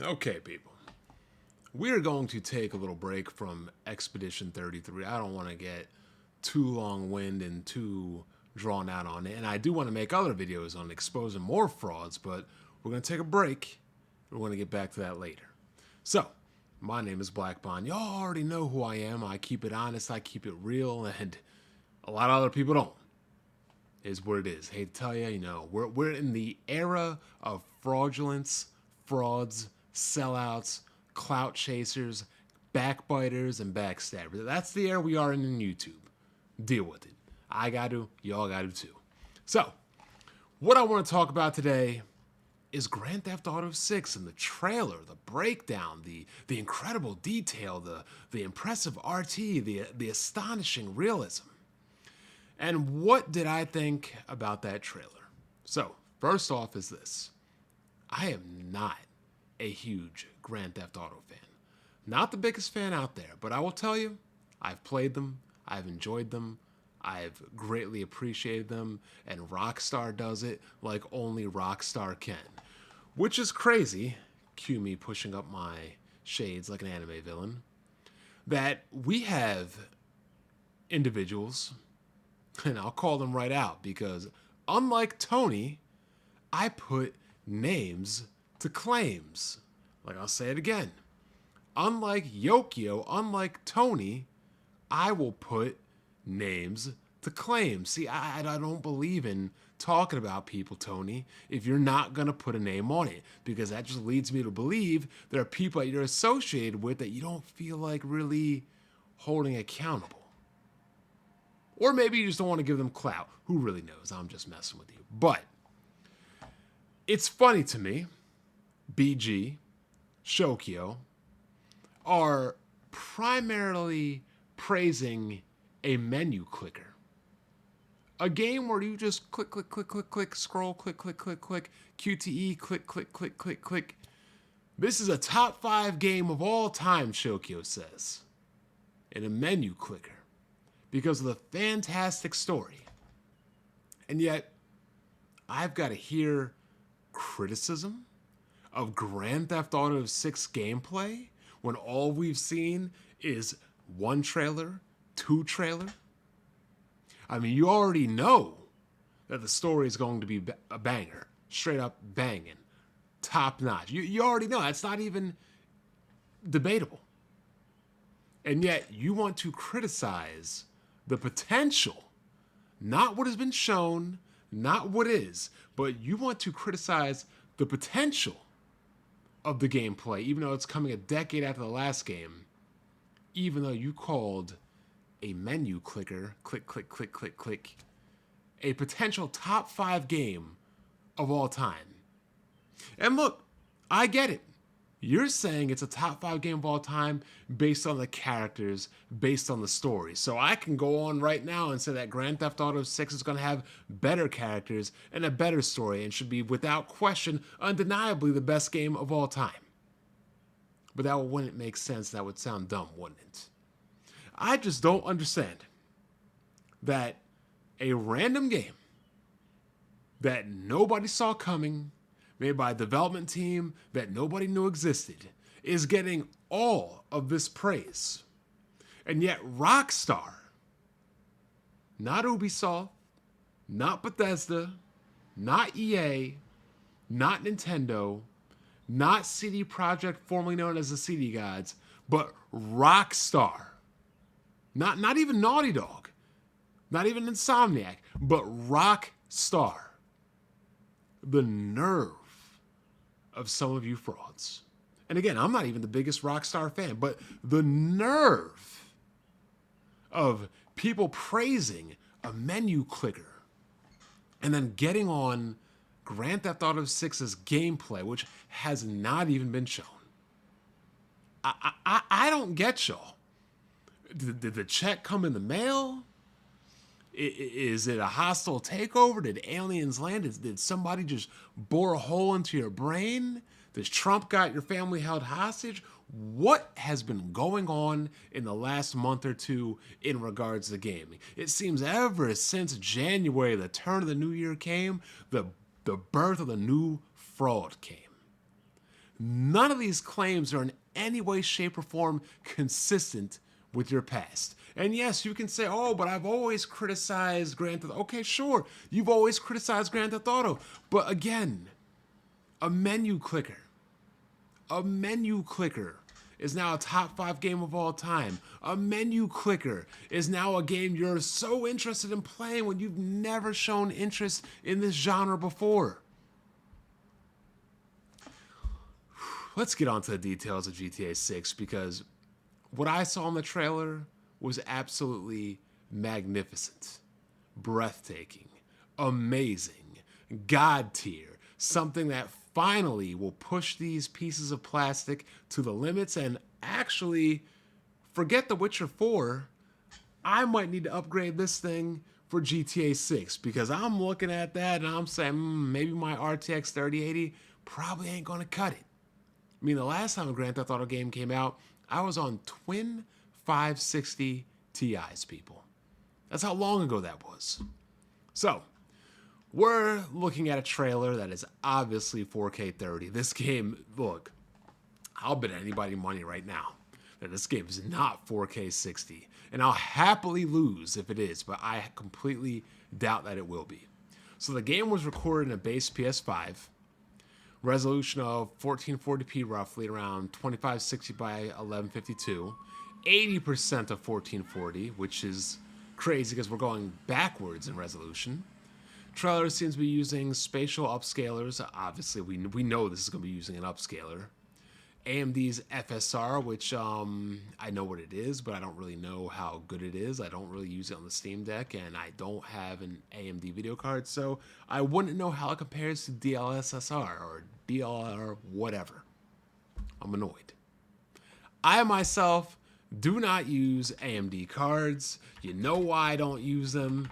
Okay, people. We are going to take a little break from Expedition 33. I don't want to get too long-winded and too drawn out on it. And I do want to make other videos on exposing more frauds, but we're going to take a break. We're going to get back to that later. So, my name is Black Bond. Y'all already know who I am. I keep it honest, I keep it real, and a lot of other people don't. Is what it is. Hate to tell you, we're in the era of fraudulence, frauds, sellouts, clout chasers, backbiters, and backstabbers. That's the era we are in YouTube. Deal with it. I got to, y'all got to too. So, what I want to talk about today is Grand Theft Auto 6 and the trailer, the breakdown, the incredible detail, the impressive RT, the astonishing realism. And what did I think about that trailer? So, first off, is this: I am not a huge Grand Theft Auto fan. Not the biggest fan out there, but I will tell you, I've played them, I've enjoyed them, I've greatly appreciated them, and Rockstar does it like only Rockstar can. Which is crazy, cue me pushing up my shades like an anime villain, that we have individuals, and I'll call them right out because unlike Tony, I put names to claims. Like, I'll say it again. Unlike Yokio, unlike Tony, I will put names to claims. See, I don't believe in talking about people, Tony, if you're not going to put a name on it, because that just leads me to believe there are people that you're associated with that you don't feel like really holding accountable. Or maybe you just don't want to give them clout. Who really knows? I'm just messing with you. But it's funny to me, BG, Shokyo, are primarily praising a menu clicker. A game where you just click, click, click, click, click, scroll, click, click, click, click, QTE, click, click, click, click, click. This is a top 5 game of all time, Shokyo says, in a menu clicker, because of the fantastic story. And yet, I've got to hear criticism of Grand Theft Auto 6 gameplay when all we've seen is one trailer, two trailer. I mean, you already know that the story is going to be a banger, straight up banging, top notch. You already know. That's not even debatable. And yet, you want to criticize the potential, not what has been shown, not what is, but you want to criticize the potential of the gameplay, even though it's coming a decade after the last game, even though you called a menu clicker, click, click, click, click, click, a potential top 5 game of all time. And look, I get it. You're saying it's a top 5 game of all time based on the characters, based on the story. So I can go on right now and say that Grand Theft Auto 6 is going to have better characters and a better story and should be, without question, undeniably the best game of all time. But that wouldn't make sense. That would sound dumb, wouldn't it? I just don't understand that a random game that nobody saw coming, made by a development team that nobody knew existed, is getting all of this praise. And yet Rockstar, not Ubisoft, not Bethesda, not EA, not Nintendo, not CD Projekt, formerly known as the CD Gods, but Rockstar, not even Naughty Dog, not even Insomniac, but Rockstar. The nerve of some of you frauds. And again, I'm not even the biggest Rockstar fan, but the nerve of people praising a menu clicker and then getting on Grand Theft Auto 6's gameplay, which has not even been shown. I don't get y'all. Did the check come in the mail? Is it a hostile takeover? Did aliens land? Did somebody just bore a hole into your brain? Does Trump got your family held hostage? What has been going on in the last month or two in regards to gaming? It seems ever since January, the turn of the new year came, the birth of the new fraud came. None of these claims are in any way, shape, or form consistent with your past. And yes, you can say, oh, but I've always criticized Grand Theft Auto. Okay, sure, you've always criticized Grand Theft Auto. But again, a menu clicker is now a top 5 game of all time. A menu clicker is now a game you're so interested in playing when you've never shown interest in this genre before. Let's get on to the details of GTA 6, because what I saw in the trailer was absolutely magnificent, breathtaking, amazing, God tier, something that finally will push these pieces of plastic to the limits. And actually, forget The Witcher 4, I might need to upgrade this thing for GTA 6, because I'm looking at that and I'm saying, maybe my RTX 3080 probably ain't gonna cut it. I mean, the last time a Grand Theft Auto game came out, I was on twin 560 Ti's, people. That's how long ago that was. So, we're looking at a trailer that is obviously 4K 30. This game, look, I'll bet anybody money right now that this game is not 4K 60. And I'll happily lose if it is, but I completely doubt that it will be. So the game was recorded in a base PS5. Resolution of 1440p, roughly around 2560 by 1152, 80% of 1440, which is crazy because we're going backwards in resolution. Trailer seems to be using spatial upscalers. Obviously, we know this is going to be using an upscaler. AMD's FSR, which I know what it is, but I don't really know how good it is. I don't really use it on the Steam Deck, and I don't have an AMD video card, so I wouldn't know how it compares to DLSSR or DLR whatever. I'm annoyed. I myself do not use AMD cards. You know why I don't use them.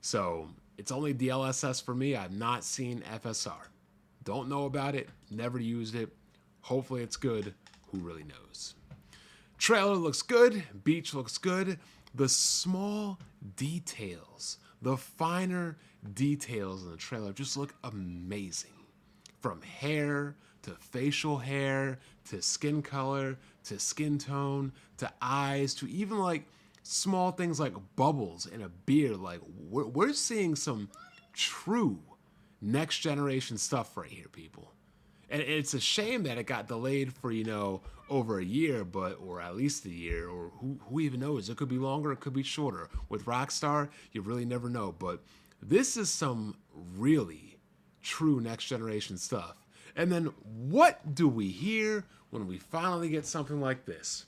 So it's only DLSS for me. I've not seen FSR. Don't know about it. Never used it. Hopefully it's good. Who really knows? Trailer looks good. Beach looks good. The small details, the finer details in the trailer just look amazing. From hair to facial hair to skin color to skin tone to eyes to even like small things like bubbles in a beard. Like we're seeing some true next generation stuff right here, people. And it's a shame that it got delayed for, over a year, or at least a year, or who even knows? It could be longer, it could be shorter. With Rockstar, you really never know. But this is some really true next generation stuff. And then what do we hear when we finally get something like this?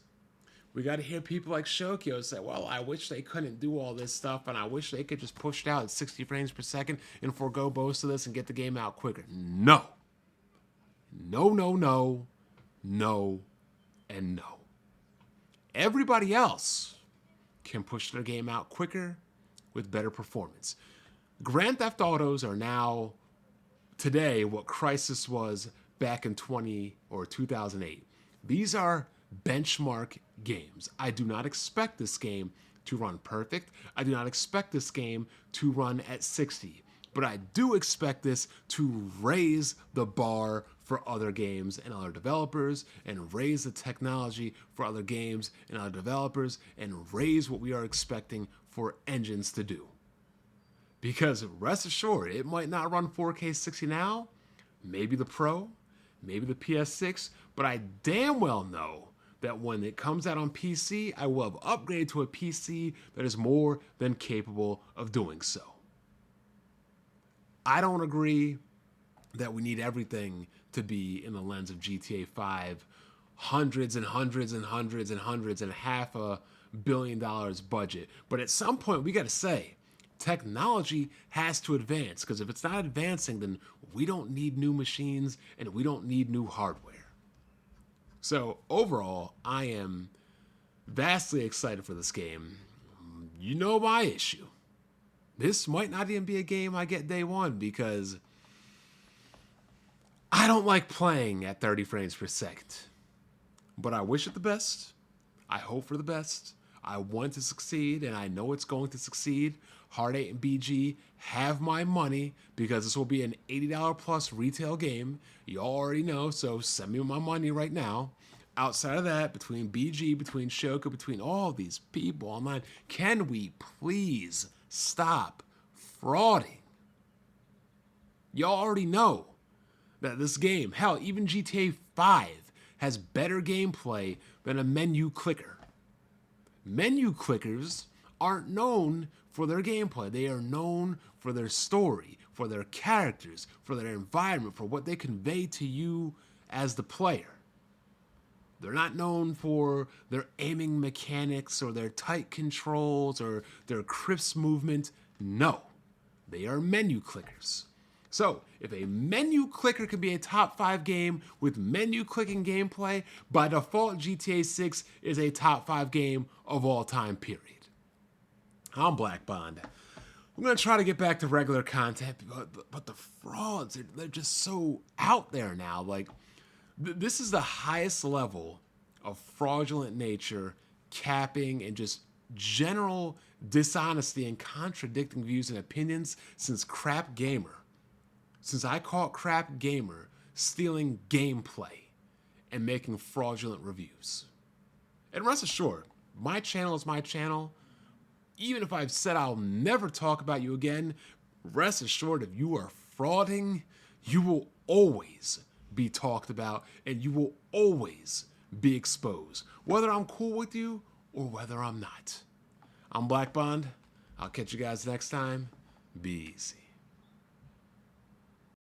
We got to hear people like Shokyo say, well, I wish they couldn't do all this stuff, and I wish they could just push it out at 60 frames per second and forego most of this and get the game out quicker. No. No, no, no, no, and no. Everybody else can push their game out quicker with better performance. Grand Theft Autos are now, today, what Crysis was back in 2008. These are benchmark games. I do not expect this game to run perfect. I do not expect this game to run at 60. But I do expect this to raise the bar for other games and other developers, and raise the technology for other games and other developers, and raise what we are expecting for engines to do. Because rest assured, it might not run 4K 60 now, maybe the Pro, maybe the PS6, but I damn well know that when it comes out on PC, I will have upgraded to a PC that is more than capable of doing so. I don't agree that we need everything to be in the lens of GTA 5, hundreds and hundreds and hundreds and hundreds and $500 million budget. But at some point, we got to say, technology has to advance, because if it's not advancing, then we don't need new machines and we don't need new hardware. So overall, I am vastly excited for this game. You know my issue. This might not even be a game I get day one, because I don't like playing at 30 frames per second. But I wish it the best. I hope for the best. I want to succeed, and I know it's going to succeed. Hard 8 and BG have my money because this will be an $80 plus retail game. You already know, so send me my money right now. Outside of that, between BG, between Shoka, between all these people online, can we please stop frauding? Y'all already know that this game, hell, even GTA 5 has better gameplay than a menu clicker. Menu clickers aren't known for their gameplay. They are known for their story, for their characters, for their environment, for what they convey to you as the player. They're not known for their aiming mechanics or their tight controls or their crisp movement. No, they are menu clickers. So, if a menu clicker can be a top 5 game with menu clicking gameplay, by default GTA 6 is a top 5 game of all time, period. I'm Black Bond. I'm going to try to get back to regular content, but the frauds, they're just so out there now. Like, this is the highest level of fraudulent nature, capping, and just general dishonesty and contradicting views and opinions since Crap Gamer. Since I caught Crap Gamer stealing gameplay and making fraudulent reviews. And rest assured, my channel is my channel. Even if I've said I'll never talk about you again, rest assured if you are frauding, you will always be talked about and you will always be exposed, whether I'm cool with you or whether I'm not. I'm Black Bond. I'll catch you guys next time. Be easy.